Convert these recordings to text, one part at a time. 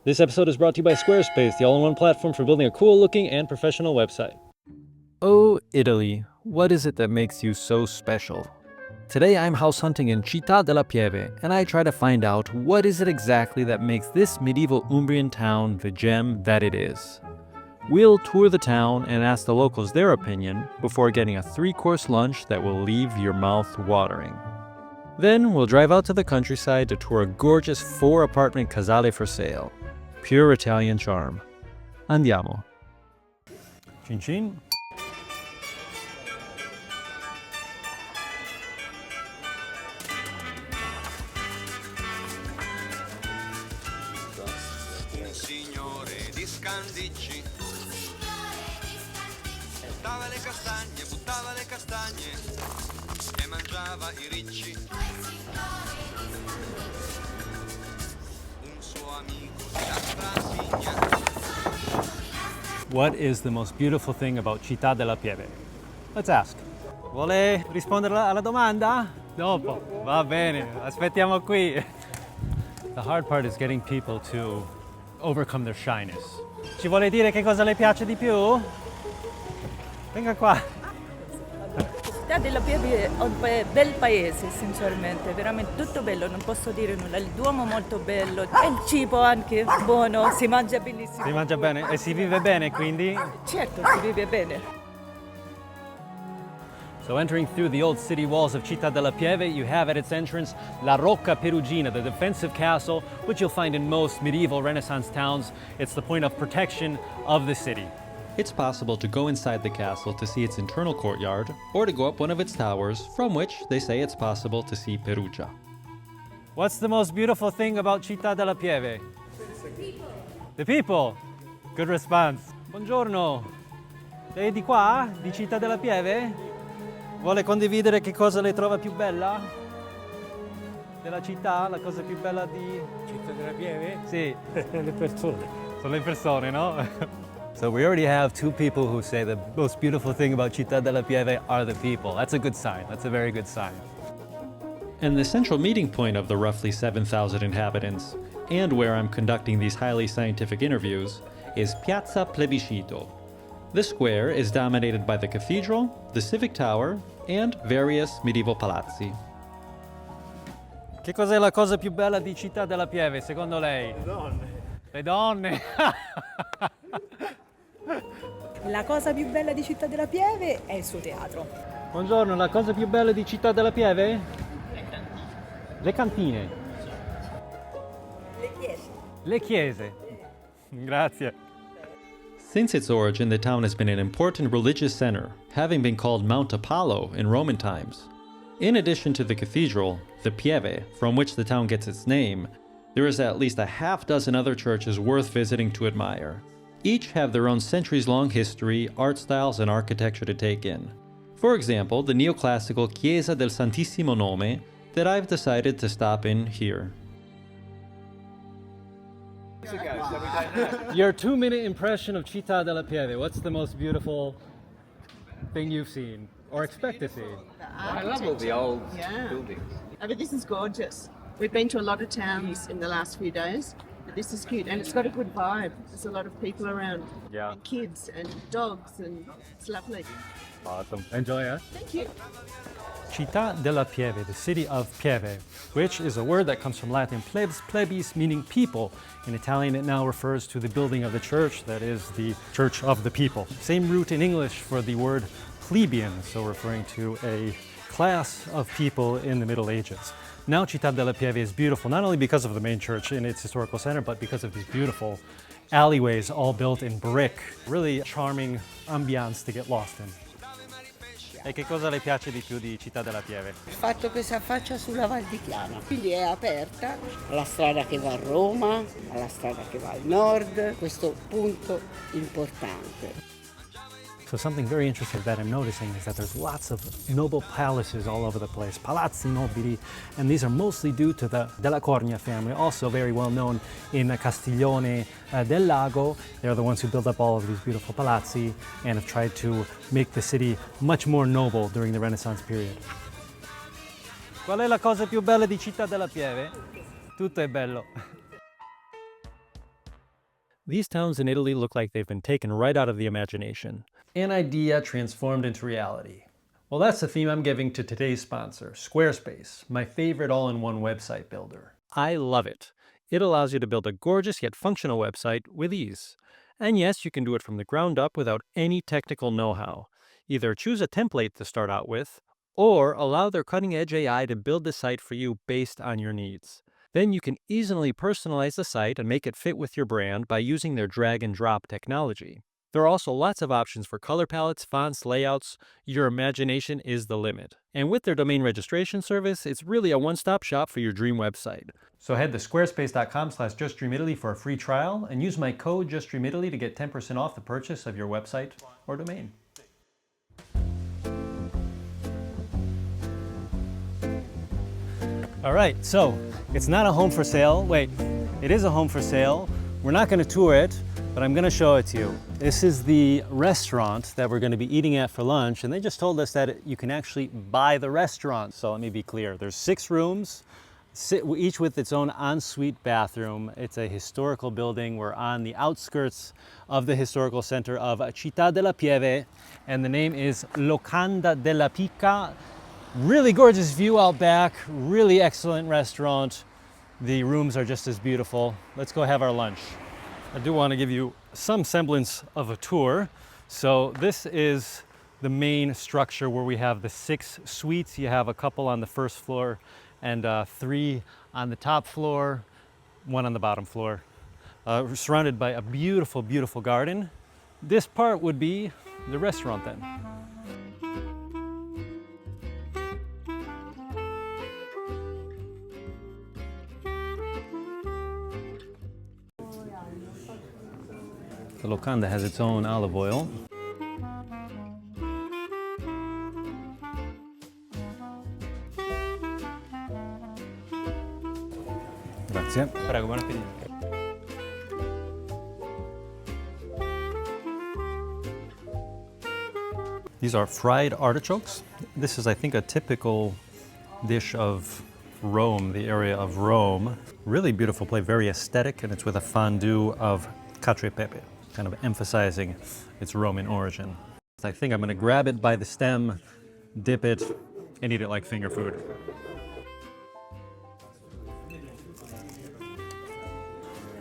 This episode is brought to you by Squarespace, the all-in-one platform for building a cool-looking and professional website. Oh, Italy, what is it that makes you so special? Today I'm house hunting in Città della Pieve, and I try to find out what is it exactly that makes this medieval Umbrian town the gem that it is. We'll tour the town and ask the locals their opinion before getting a 3-course lunch that will leave your mouth watering. Then we'll drive out to the countryside to tour a gorgeous 4-apartment casale for sale. Pure Italian charm. Andiamo. Chin chin. Un signore di Scandicci buttava le castagne e mangiava i ricci. Un suo amico di Lastra. What is the most beautiful thing about Città della Pieve? Let's ask. Vuole rispondere alla domanda? Dopo. Va bene, aspettiamo qui. The hard part is getting people to overcome their shyness. Ci vuole dire che cosa le piace di più? Venga qua. Città della Pieve è un bel paese, sinceramente, veramente tutto bello, non posso dire nulla. Il Duomo molto bello, e il cibo anche buono, si mangia benissimo. Si mangia bene e si vive bene, quindi? Certo, si vive bene. So entering through the old city walls of Città della Pieve, you have at its entrance La Rocca Perugina, the defensive castle, which you'll find in most medieval Renaissance towns. It's the point of protection of the city. It's possible to go inside the castle to see its internal courtyard, or to go up one of its towers, from which they say it's possible to see Perugia. What's the most beautiful thing about Città della Pieve? The people. Good response. Buongiorno. Lei è di qua? Di Città della Pieve? Vuole condividere che cosa le trova più bella? Della città? La cosa più bella di Città della Pieve? Sì. Le persone. Sono le persone, no? So we already have 2 people who say the most beautiful thing about Città della Pieve are the people. That's a good sign. That's a very good sign. And the central meeting point of the roughly 7,000 inhabitants, and where I'm conducting these highly scientific interviews, is Piazza Plebiscito. This square is dominated by the cathedral, the civic tower, and various medieval palazzi. Che cos'è la cosa più bella di Città della Pieve, secondo lei? Le donne. Le donne! La cosa più bella di Città della Pieve è il suo teatro. Buongiorno, la cosa più bella di Città della Pieve? Le cantine. Le chiese. Le chiese. Grazie. Since its origin, the town has been an important religious center, having been called Mount Apollo in Roman times. In addition to the cathedral, the Pieve, from which the town gets its name, there is at least a half-dozen other churches worth visiting to admire. Each have their own centuries-long history, art styles, and architecture to take in. For example, the neoclassical Chiesa del Santissimo Nome that I've decided to stop in here. Your 2-minute impression of Città della Pieve. What's the most beautiful thing you've seen or expect to see? I love all the old buildings. I mean, this is gorgeous. We've been to a lot of towns in the last few days, but this is cute and it's got a good vibe. There's a lot of people around, Yeah. and kids and dogs, and it's lovely. Awesome. Enjoy, huh? Thank you. Città della Pieve, the city of Pieve, which is a word that comes from Latin plebs, plebis, meaning people. In Italian, it now refers to the building of the church, that is the church of the people. Same root in English for the word plebeian, so referring to a class of people in the Middle Ages. Now Città della Pieve is beautiful, not only because of the main church in its historical center, but because of these beautiful alleyways all built in brick. Really charming ambiance to get lost in. E che cosa le piace di più di Città della Pieve? Il fatto che si affaccia sulla Val di Chiana, quindi è aperta alla strada che va a Roma, alla strada che va al nord, questo punto importante. So something very interesting that I'm noticing is that there's lots of noble palaces all over the place, palazzi nobili, and these are mostly due to the Della Cornia family, also very well known in Castiglione del Lago. They're the ones who built up all of these beautiful palazzi and have tried to make the city much more noble during the Renaissance period. Qual è la cosa più bella di Città della Pieve? Tutto è bello. These towns in Italy look like they've been taken right out of the imagination. An idea transformed into reality. Well, that's the theme I'm giving to today's sponsor, Squarespace, my favorite all-in-one website builder. I love it. It allows you to build a gorgeous yet functional website with ease. And yes, you can do it from the ground up without any technical know-how. Either choose a template to start out with, or allow their cutting-edge AI to build the site for you based on your needs. Then you can easily personalize the site and make it fit with your brand by using their drag-and-drop technology. There are also lots of options for color palettes, fonts, layouts. Your imagination is the limit. And with their domain registration service, it's really a one-stop shop for your dream website. So head to squarespace.com/JustDreamItaly for a free trial and use my code JustDreamItaly to get 10% off the purchase of your website or domain. All right, so it's not a home for sale. Wait, it is a home for sale. We're not going to tour it, but I'm going to show it to you. This is the restaurant that we're going to be eating at for lunch, and they just told us that you can actually buy the restaurant. So let me be clear. There's 6 rooms, each with its own ensuite bathroom. It's a historical building. We're on the outskirts of the historical center of Città della Pieve, and the name is Locanda della Pica. Really gorgeous view out back, really excellent restaurant. The rooms are just as beautiful. Let's go have our lunch. I do want to give you some semblance of a tour. So this is the main structure where we have the 6 suites. You have a couple on the first floor and 3 on the top floor, 1 on the bottom floor. Surrounded by a beautiful, beautiful garden. This part would be the restaurant then. The locanda has its own olive oil. Grazie. Prego, buon appetito. These are fried artichokes. This is, I think, a typical dish of Rome, the area of Rome. Really beautiful plate, very aesthetic, and it's with a fondue of cacio e pepe, kind of emphasizing its Roman origin. I think I'm gonna grab it by the stem, dip it, and eat it like finger food.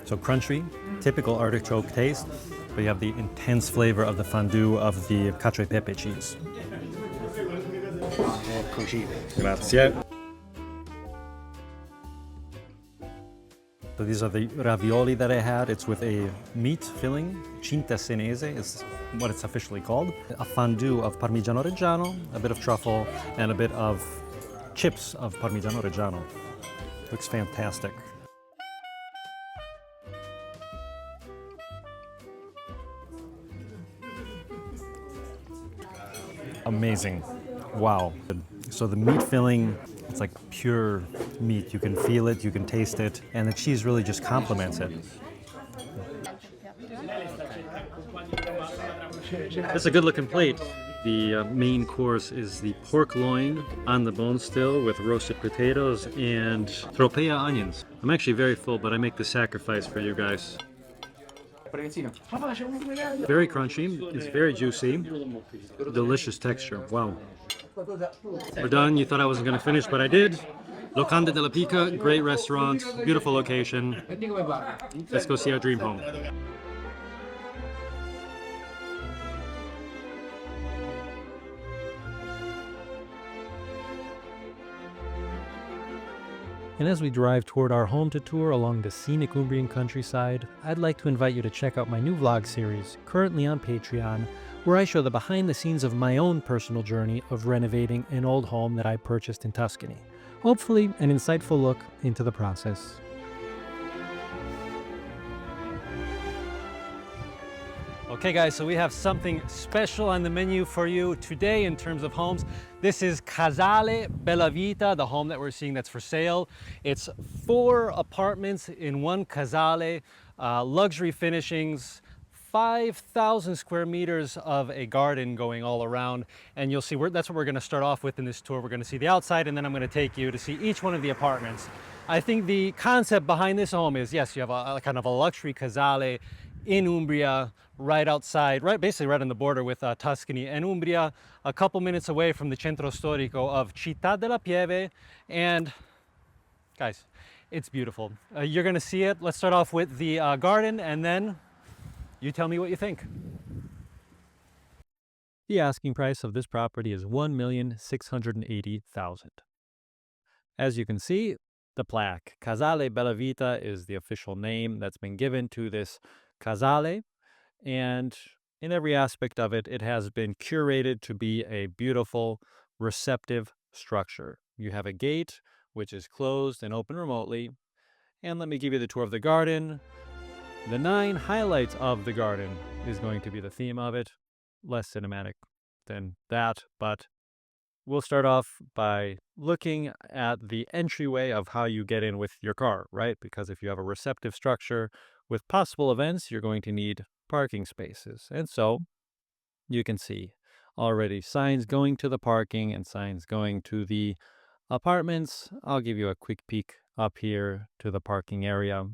So crunchy, typical artichoke taste, but you have the intense flavor of the fondue of the cacio e pepe cheese. Grazie. So these are the ravioli that I had. It's with a meat filling, cinta senese is what it's officially called. A fondue of Parmigiano Reggiano, a bit of truffle, and a bit of chips of Parmigiano Reggiano. Looks fantastic. Amazing. Wow. So the meat filling, it's like pure meat. You can feel it, you can taste it, and the cheese really just complements it. That's a good looking plate. The main course is the pork loin on the bone still with roasted potatoes and tropea onions. I'm actually very full, but I make the sacrifice for you guys. Very crunchy, it's very juicy, delicious texture, wow. We're done, you thought I wasn't gonna finish, but I did. Locanda della Pica, great restaurant, beautiful location. Let's go see our dream home. And as we drive toward our home to tour along the scenic Umbrian countryside, I'd like to invite you to check out my new vlog series, currently on Patreon, where I show the behind the scenes of my own personal journey of renovating an old home that I purchased in Tuscany. Hopefully, an insightful look into the process. Okay guys, so we have something special on the menu for you today in terms of homes. This is Casale Bella Vita, the home that we're seeing that's for sale. It's 4 apartments in one Casale, luxury finishings, 5,000 square meters of a garden going all around. And you'll see, that's what we're gonna start off with in this tour. We're gonna see the outside, and then I'm gonna take you to see each one of the apartments. I think the concept behind this home is, yes, you have a kind of a luxury Casale in Umbria, right outside, basically right on the border with Tuscany and Umbria, a couple minutes away from the centro storico of Città della Pieve. And guys, it's beautiful. You're gonna see it. Let's start off with the garden, and then you tell me what you think. The asking price of this property is $1,680,000. As you can see, the plaque, Casale Bella Vita, is the official name that's been given to this casale, and in every aspect of it, it has been curated to be a beautiful, receptive structure. You have a gate, which is closed and open remotely, and let me give you the tour of the garden. The 9 highlights of the garden is going to be the theme of it. Less cinematic than that, but we'll start off by looking at the entryway of how you get in with your car, right? Because if you have a receptive structure with possible events, you're going to need parking spaces. And so you can see already signs going to the parking and signs going to the apartments. I'll give you a quick peek up here to the parking area.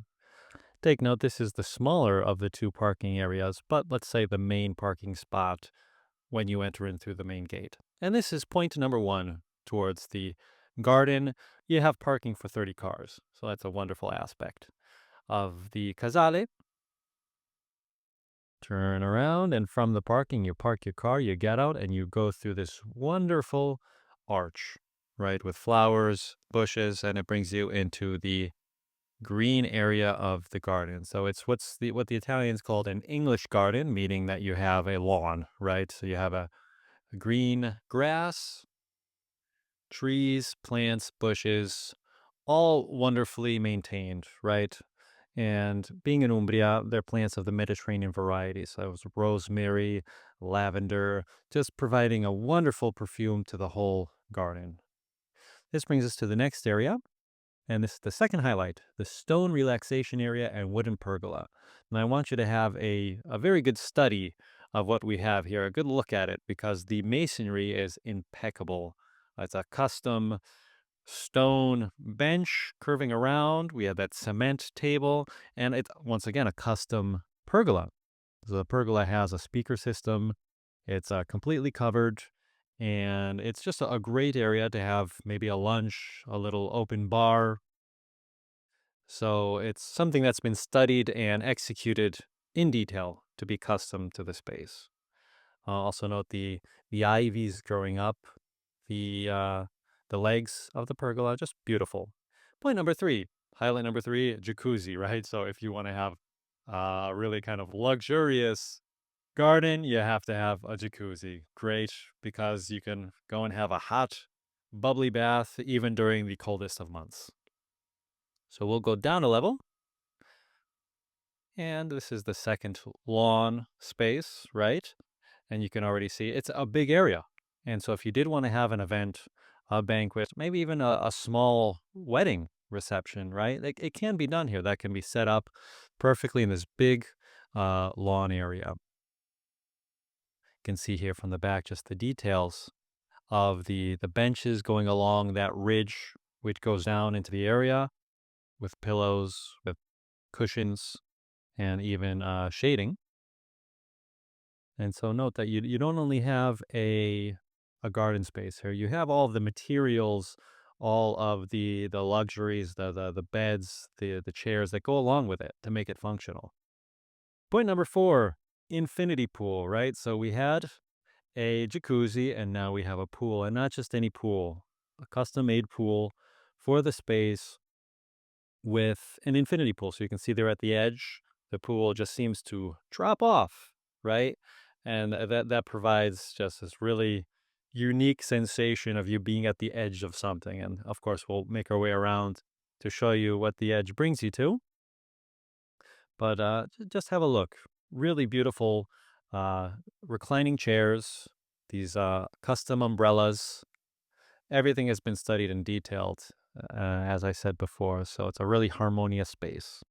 Take note, this is the smaller of the 2 parking areas, but let's say the main parking spot when you enter in through the main gate. And this is point number 1 towards the garden. You have parking for 30 cars, so that's a wonderful aspect of the casale. Turn around, and from the parking, you park your car, you get out, and you go through this wonderful arch, right, with flowers, bushes, and it brings you into the green area of the garden. So it's what the Italians called an English garden, meaning that you have a lawn, right? So you have a green grass, trees, plants, bushes, all wonderfully maintained, right? And being in Umbria, they're plants of the Mediterranean variety. So it was rosemary, lavender, just providing a wonderful perfume to the whole garden. This brings us to the next area. And this is the second highlight, the stone relaxation area and wooden pergola. And I want you to have a very good study of what we have here, a good look at it, because the masonry is impeccable. It's a custom stone bench curving around. We have that cement table, and it's, once again, a custom pergola. So the pergola has a speaker system. It's completely covered. And it's just a great area to have maybe a lunch, a little open bar. So it's something that's been studied and executed in detail to be custom to the space. Also note the ivies growing up, the legs of the pergola, just beautiful. Point number 3, highlight number 3, jacuzzi, right? So if you want to have a really kind of luxurious garden, you have to have a jacuzzi. Great, because you can go and have a hot, bubbly bath even during the coldest of months. So we'll go down a level. And this is the second lawn space, right? And you can already see it's a big area. And so if you did want to have an event, a banquet, maybe even a small wedding reception, right? It can be done here. That can be set up perfectly in this big lawn area. You can see here from the back just the details of the benches going along that ridge, which goes down into the area with pillows, with cushions, and even shading. And so note that you don't only have a garden space here, you have all of the materials, all of the luxuries, the beds, the chairs that go along with it to make it functional. Point number 4, infinity pool, right? So we had a jacuzzi and now we have a pool, and not just any pool, a custom-made pool for the space with an infinity pool. So you can see there at the edge, the pool just seems to drop off, right? And that provides just this really unique sensation of you being at the edge of something. And of course, we'll make our way around to show you what the edge brings you to. But just have a look. Really beautiful reclining chairs, these custom umbrellas. Everything has been studied and detailed, as I said before. So it's a really harmonious space.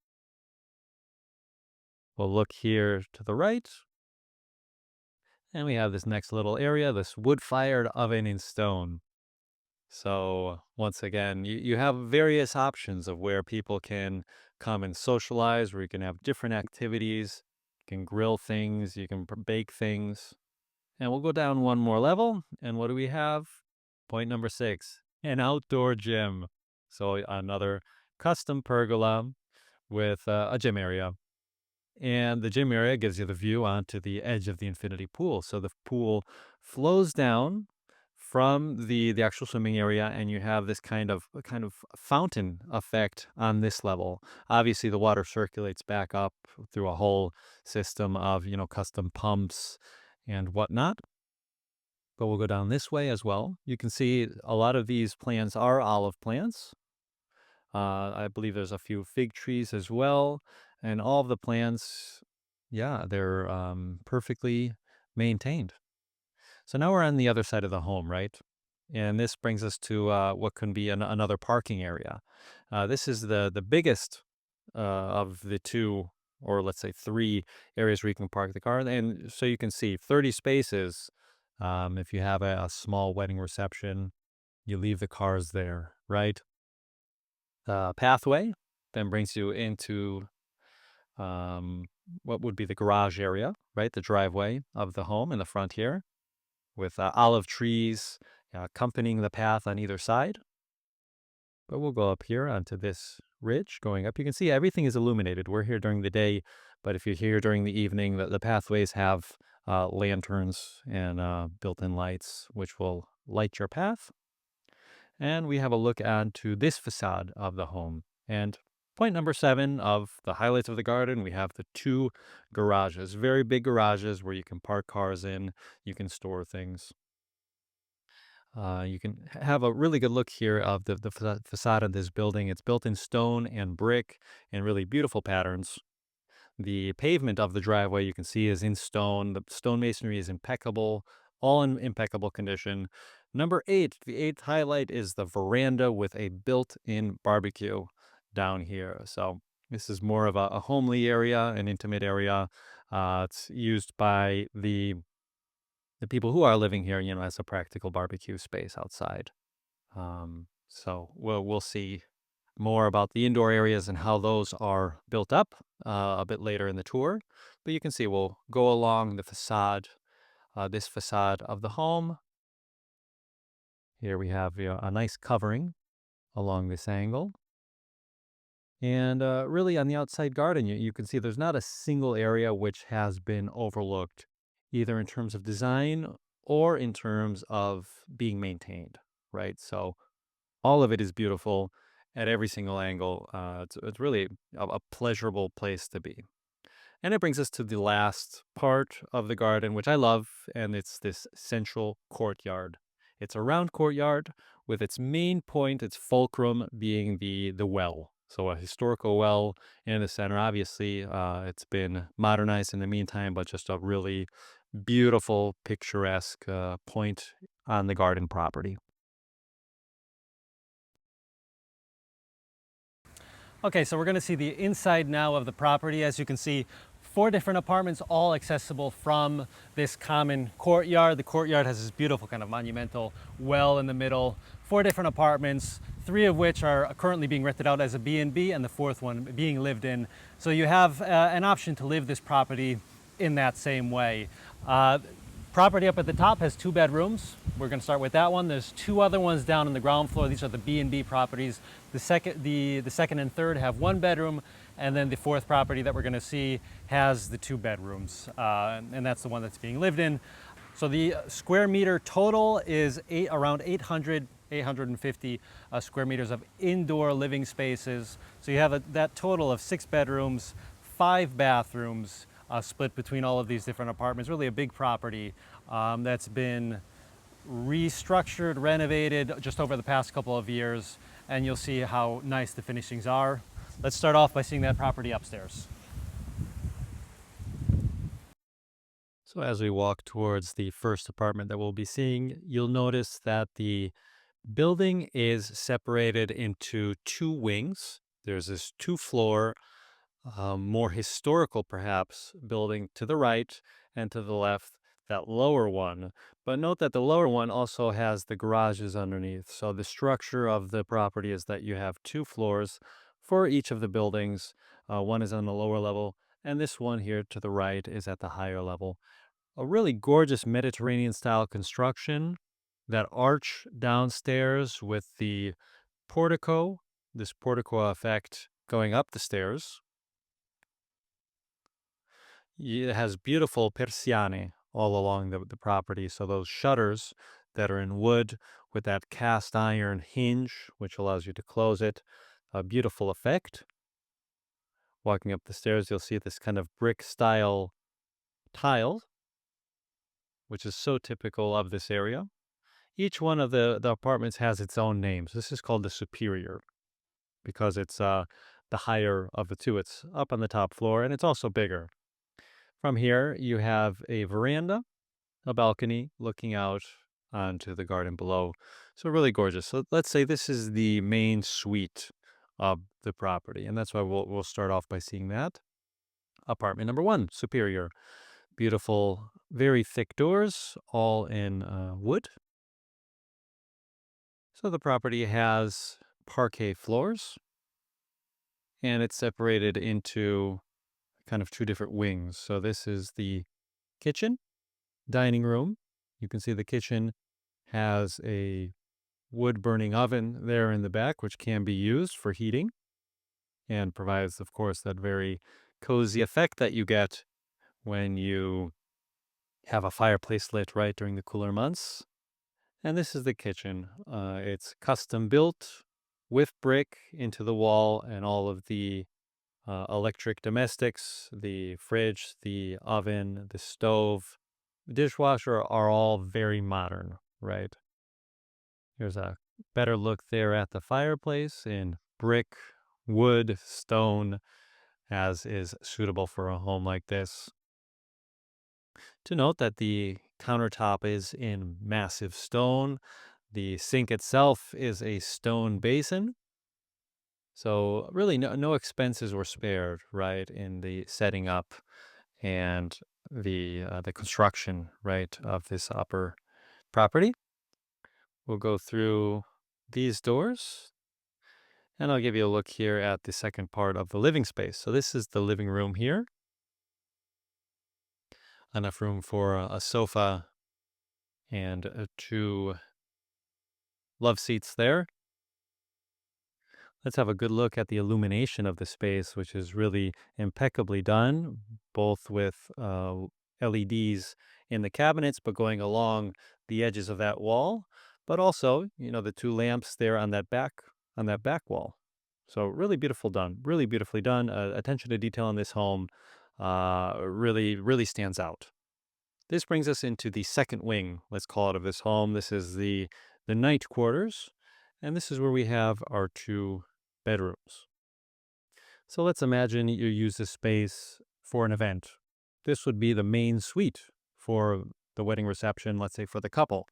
We'll look here to the right. And we have this next little area, this wood-fired oven in stone. So once again, you have various options of where people can come and socialize, where you can have different activities. You can grill things, you can bake things. And we'll go down one more level. And what do we have? Point number 6, an outdoor gym. So another custom pergola with a gym area. And the gym area gives you the view onto the edge of the infinity pool. So the pool flows down from the actual swimming area, and you have this kind of fountain effect on this level. Obviously, the water circulates back up through a whole system of custom pumps and whatnot. But we'll go down this way as well. You can see a lot of these plants are olive plants. I believe there's a few fig trees as well. And all of the plants, yeah, they're perfectly maintained. So now we're on the other side of the home, right? And this brings us to what can be another parking area. This is the biggest of the two, or let's say 3 areas where you can park the car. And so you can see 30 spaces. If you have a small wedding reception, you leave the cars there, right? Pathway then brings you into what would be the garage area, right? The driveway of the home in the front here with olive trees accompanying the path on either side. But we'll go up here onto this ridge going up. You can see everything is illuminated. We're here during the day, but if you're here during the evening, the pathways have lanterns and built-in lights, which will light your path. And we have a look onto this facade of the home. And point number 7 of the highlights of the garden, we have the 2 garages, very big garages where you can park cars in, you can store things. You can have a really good look here of the facade of this building. It's built in stone and brick and really beautiful patterns. The pavement of the driveway you can see is in stone. The stone masonry is impeccable, all in impeccable condition. Number 8, the 8th highlight is the veranda with a built-in barbecue down here. So this is more of a homely area, an intimate area. It's used by the people who are living here, as a practical barbecue space outside. So we'll see more about the indoor areas and how those are built up a bit later in the tour. But you can see we'll go along the facade, this facade of the home. Here we have a nice covering along this angle. And really on the outside garden, you can see there's not a single area which has been overlooked, either in terms of design or in terms of being maintained, right? So all of it is beautiful at every single angle. It's really a pleasurable place to be. And it brings us to the last part of the garden, which I love, and it's this central courtyard. It's a round courtyard with its main point, its fulcrum being the well. So a historical well in the center. Obviously, it's been modernized in the meantime, but just a really beautiful, picturesque point on the garden property. Okay, so we're going to see the inside now of the property. As you can see, 4 different apartments, all accessible from this common courtyard. The courtyard has this beautiful kind of monumental well in the middle. 4 different apartments, 3 of which are currently being rented out as a B&B, and the 4th one being lived in. So you have an option to live this property in that same way. Property up at the top has 2 bedrooms. We're going to start with that one. There's 2 other ones down on the ground floor. These are the B&B properties. The second and third have 1 bedroom, and then the 4th property that we're going to see has the 2 bedrooms, and that's the one that's being lived in. So the square meter total is around 850 square meters of indoor living spaces. So you have that total of 6 bedrooms, 5 bathrooms, split between all of these different apartments. Really a big property that's been restructured, renovated just over the past couple of years, and you'll see how nice the finishings are. Let's start off by seeing that property upstairs. So as we walk towards the first apartment that we'll be seeing, you'll notice that the building is separated into 2 wings. There's this 2-floor, more historical perhaps, building to the right, and to the left, that lower one. But note that the lower one also has the garages underneath. So the structure of the property is that you have 2 floors for each of the buildings. One is on the lower level And this one here to the right is at the higher level. A really gorgeous Mediterranean style construction. That arch downstairs with the portico, this portico effect going up the stairs. It has beautiful persiane all along the property. So those shutters that are in wood with that cast iron hinge, which allows you to close it. A beautiful effect. Walking up the stairs, you'll see this kind of brick style tile, which is so typical of this area. Each one of the apartments has its own names. This is called the superior because it's the higher of the two. It's up on the top floor, and it's also bigger. From here, you have a veranda, a balcony looking out onto the garden below. So really gorgeous. So let's say this is the main suite of the property, and that's why we'll start off by seeing that. Apartment number 1, superior. Beautiful, very thick doors, all in wood. So the property has parquet floors, and it's separated into kind of 2 different wings. So this is the kitchen, dining room. You can see the kitchen has a wood-burning oven there in the back, which can be used for heating and provides, of course, that very cozy effect that you get when you have a fireplace lit right during the cooler months. And this is the kitchen. It's custom built with brick into the wall, and all of the electric domestics, the fridge, the oven, the stove, the dishwasher are all very modern, right? Here's a better look there at the fireplace in brick, wood, stone, as is suitable for a home like this. To note that the countertop is in massive stone. The sink itself is a stone basin. So really no expenses were spared, right, in the setting up and the construction, right, of this upper property. We'll go through these doors, and I'll give you a look here at the second part of the living space. So this is the living room here. Enough room for a sofa and 2 love seats there. Let's have a good look at the illumination of the space, which is really impeccably done, both with LEDs in the cabinets, but going along the edges of that wall, but also, the 2 lamps there on that back wall. So really beautiful done, really beautifully done. Attention to detail in this home really, really stands out. This brings us into the second wing, let's call it, of this home. This is the night quarters, and this is where we have our 2 bedrooms. So let's imagine you use this space for an event. This would be the main suite for the wedding reception, let's say for the couple.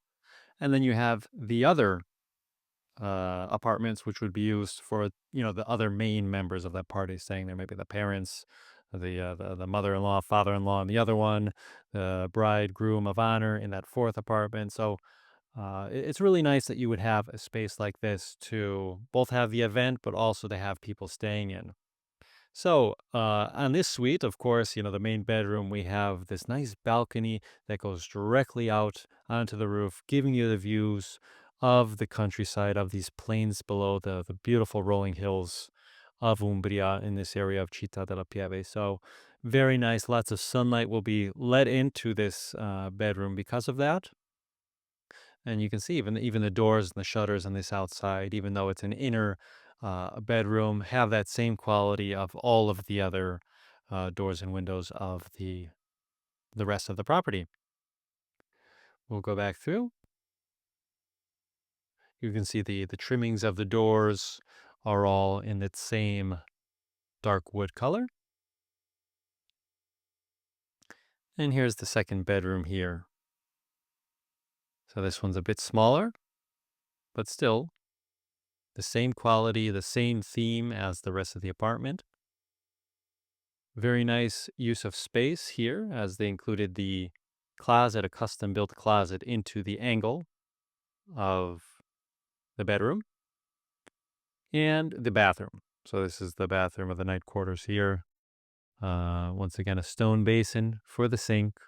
And then you have the other apartments, which would be used for, the other main members of that party staying there, maybe the parents, the mother-in-law, father-in-law in the other one, the bride, groom of honor in that 4th apartment. So it's really nice that you would have a space like this to both have the event, but also to have people staying in. So on this suite, of course, the main bedroom, we have this nice balcony that goes directly out onto the roof, giving you the views of the countryside, of these plains below the beautiful rolling hills of Umbria in this area of Città della Pieve. So very nice. Lots of sunlight will be let into this bedroom because of that. And you can see even the doors and the shutters on this outside, even though it's an inner bedroom, have that same quality of all of the other doors and windows of the rest of the property. We'll go back through. You can see the trimmings of the doors are all in that same dark wood color. And here's the second bedroom here. So this one's a bit smaller, but still the same quality, the same theme as the rest of the apartment. Very nice use of space here, as they included the closet, a custom-built closet, into the angle of the bedroom and the bathroom. So this is the bathroom of the night quarters here. Once again, a stone basin for the sink.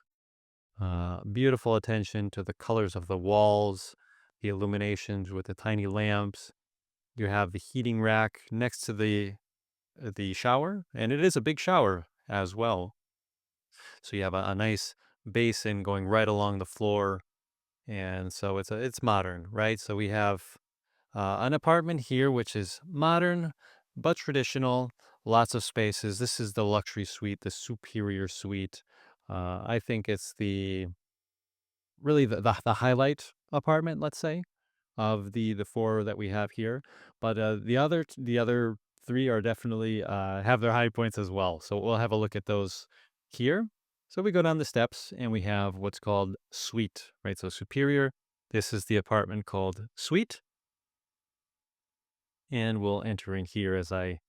Beautiful attention to the colors of the walls, the illuminations with the tiny lamps. You have the heating rack next to the shower, and it is a big shower as well. So you have a nice basin going right along the floor, and so it's modern, right? So we have an apartment here which is modern but traditional, lots of spaces. This is the luxury suite, the superior suite. I think it's the highlight apartment, let's say, of the four that we have here. But the other three are definitely have their high points as well. So we'll have a look at those here. So we go down the steps and we have what's called suite, right? So superior. This is the apartment called suite. And we'll enter in here as I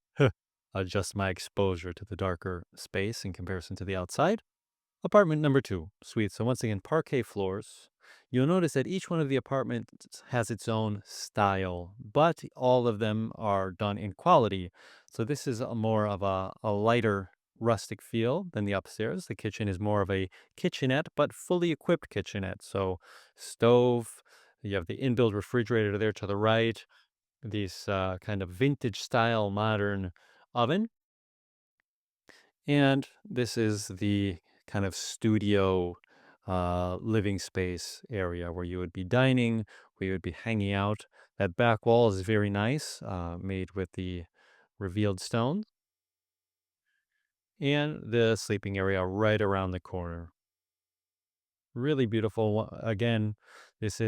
adjust my exposure to the darker space in comparison to the outside. Apartment number 2, suite. So once again, parquet floors. You'll notice that each one of the apartments has its own style, but all of them are done in quality. So this is more of a lighter rustic feel than the upstairs. The kitchen is more of a kitchenette, but fully equipped kitchenette. So stove, you have the inbuilt refrigerator there to the right, these kind of vintage style modern oven. And this is the kind of studio living space area where you would be dining, where you would be hanging out. That back wall is very nice, made with the revealed stone. And the sleeping area right around the corner. Really beautiful. Again, this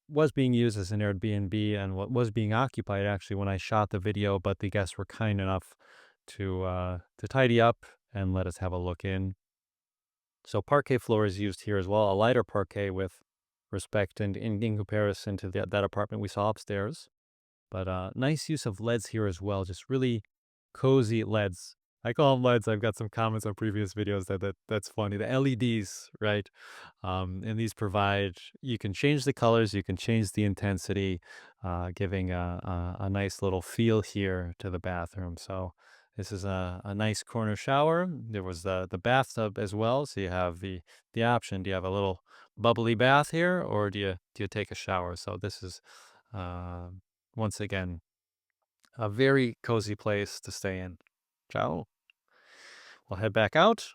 was being used as an Airbnb and what was being occupied actually when I shot the video, but the guests were kind enough to tidy up and let us have a look in. So parquet floor is used here as well, a lighter parquet with respect and in comparison to that apartment we saw upstairs. But nice use of LEDs here as well, just really cozy LEDs. I call them LEDs. I've got some comments on previous videos that's funny. The LEDs, right? And these you can change the colors, you can change the intensity, giving a nice little feel here to the bathroom. So this is a nice corner shower. There was the bathtub as well. So you have the option. Do you have a little bubbly bath here, or do you take a shower? So this is once again a very cozy place to stay in. Ciao. We'll head back out.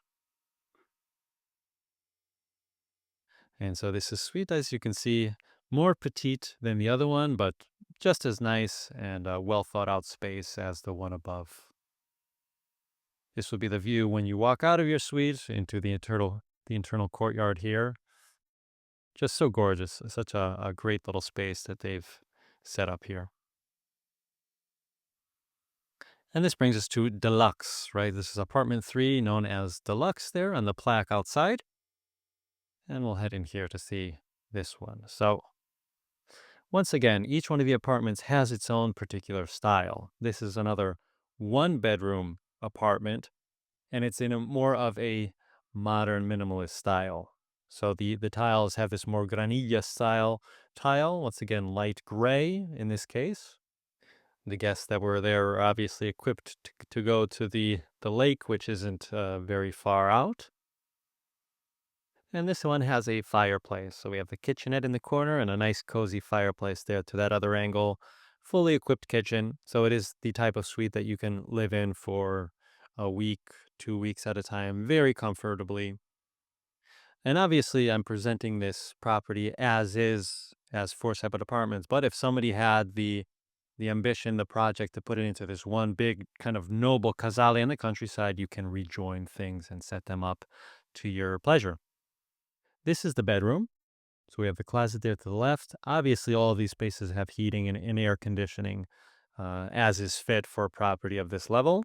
And so this is suite, as you can see, more petite than the other one, but just as nice and a well thought out space as the one above. This will be the view when you walk out of your suite into the internal courtyard here. Just so gorgeous. Such a great little space that they've set up here. And this brings us to Deluxe, right? This is apartment 3, known as Deluxe there on the plaque outside. And we'll head in here to see this one. So once again, each one of the apartments has its own particular style. This is another 1-bedroom apartment, and it's in more of a modern minimalist style. So the tiles have this more granilla style tile, once again light gray in this case. The guests that were there are obviously equipped to go to the lake, which isn't very far out. And this one has a fireplace. So we have the kitchenette in the corner and a nice cozy fireplace there to that other angle. Fully equipped kitchen. So it is the type of suite that you can live in for a week, 2 weeks at a time, very comfortably. And obviously I'm presenting this property as 4 separate apartments. But if somebody had the ambition, the project to put it into this one big kind of noble casale in the countryside, you can rejoin things and set them up to your pleasure. This is the bedroom. So we have the closet there to the left. Obviously, all of these spaces have heating and air conditioning, as is fit for a property of this level.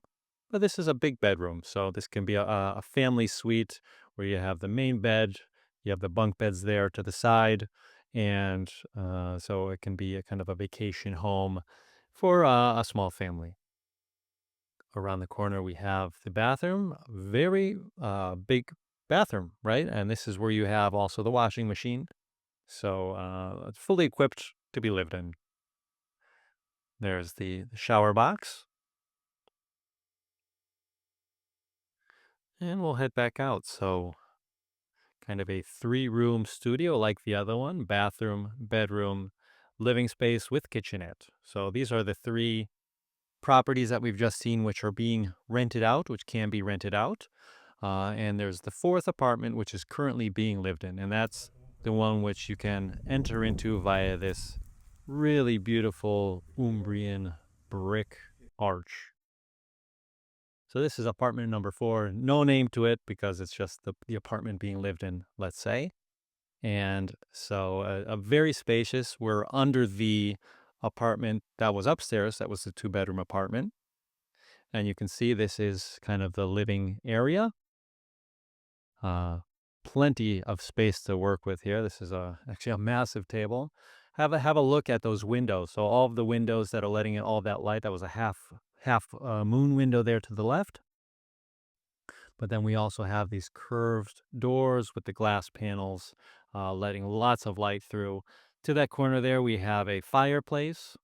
But this is a big bedroom. So this can be a family suite where you have the main bed, you have the bunk beds there to the side, and so it can be a kind of a vacation home for a small family. Around the corner, we have the bathroom, very big bathroom, right? And this is where you have also the washing machine. So it's fully equipped to be lived in. There's the shower box. And we'll head back out. So kind of a 3-room studio like the other one, bathroom, bedroom, living space with kitchenette. So these are the 3 properties that we've just seen, which are being rented out, which can be rented out. And there's the 4th apartment, which is currently being lived in. And that's the one which you can enter into via this really beautiful Umbrian brick arch. So this is apartment number 4. No name to it because it's just the apartment being lived in, let's say. And so a very spacious. We're under the apartment that was upstairs. That was the 2-bedroom apartment. And you can see this is kind of the living area. Plenty of space to work with here. This is actually a massive table. Have a look at those windows. So all of the windows that are letting in all that light. That was a half moon window there to the left. But then we also have these curved doors with the glass panels letting lots of light through. To that corner there, we have a fireplace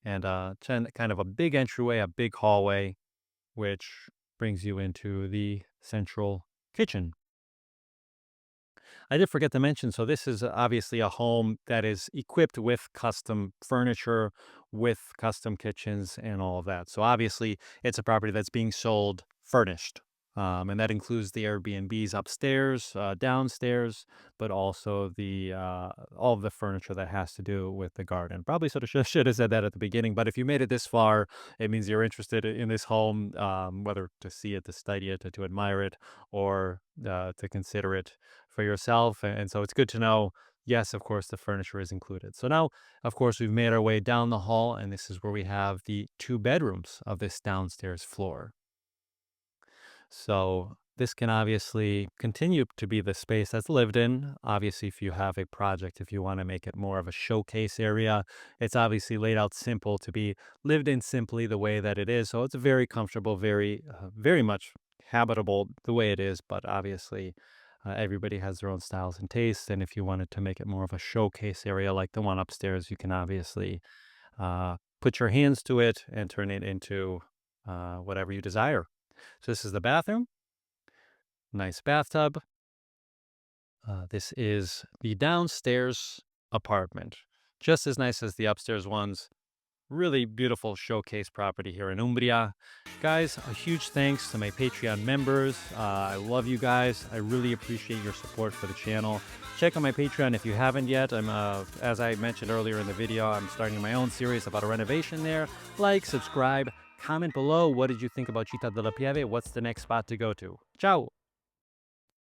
and kind of a big entryway, a big hallway, which brings you into the central kitchen. I did forget to mention, so this is obviously a home that is equipped with custom furniture, with custom kitchens and all of that. So obviously it's a property that's being sold furnished. And that includes the Airbnbs upstairs, downstairs, but also the all of the furniture that has to do with the garden. Probably sort of should have said that at the beginning, but if you made it this far, it means you're interested in this home, whether to see it, to study it, to admire it, or to consider it for yourself. And so it's good to know, yes, of course, the furniture is included. So now, of course, we've made our way down the hall, and this is where we have the 2 bedrooms of this downstairs floor. So this can obviously continue to be the space that's lived in. Obviously, if you have a project, if you want to make it more of a showcase area, it's obviously laid out simple to be lived in simply the way that it is. So it's very comfortable, very much habitable the way it is. But obviously, everybody has their own styles and tastes. And if you wanted to make it more of a showcase area like the one upstairs, you can obviously put your hands to it and turn it into whatever you desire. So this is the bathroom. Nice bathtub. This is the downstairs apartment. Just as nice as the upstairs ones. Really beautiful showcase property here in Umbria. Guys, a huge thanks to my Patreon members. I love you guys. I really appreciate your support for the channel. Check out my Patreon if you haven't yet. I'm, as I mentioned earlier in the video, I'm starting my own series about a renovation there. Like, subscribe, comment below. What did you think about Città della Pieve? What's the next spot to go to? Ciao!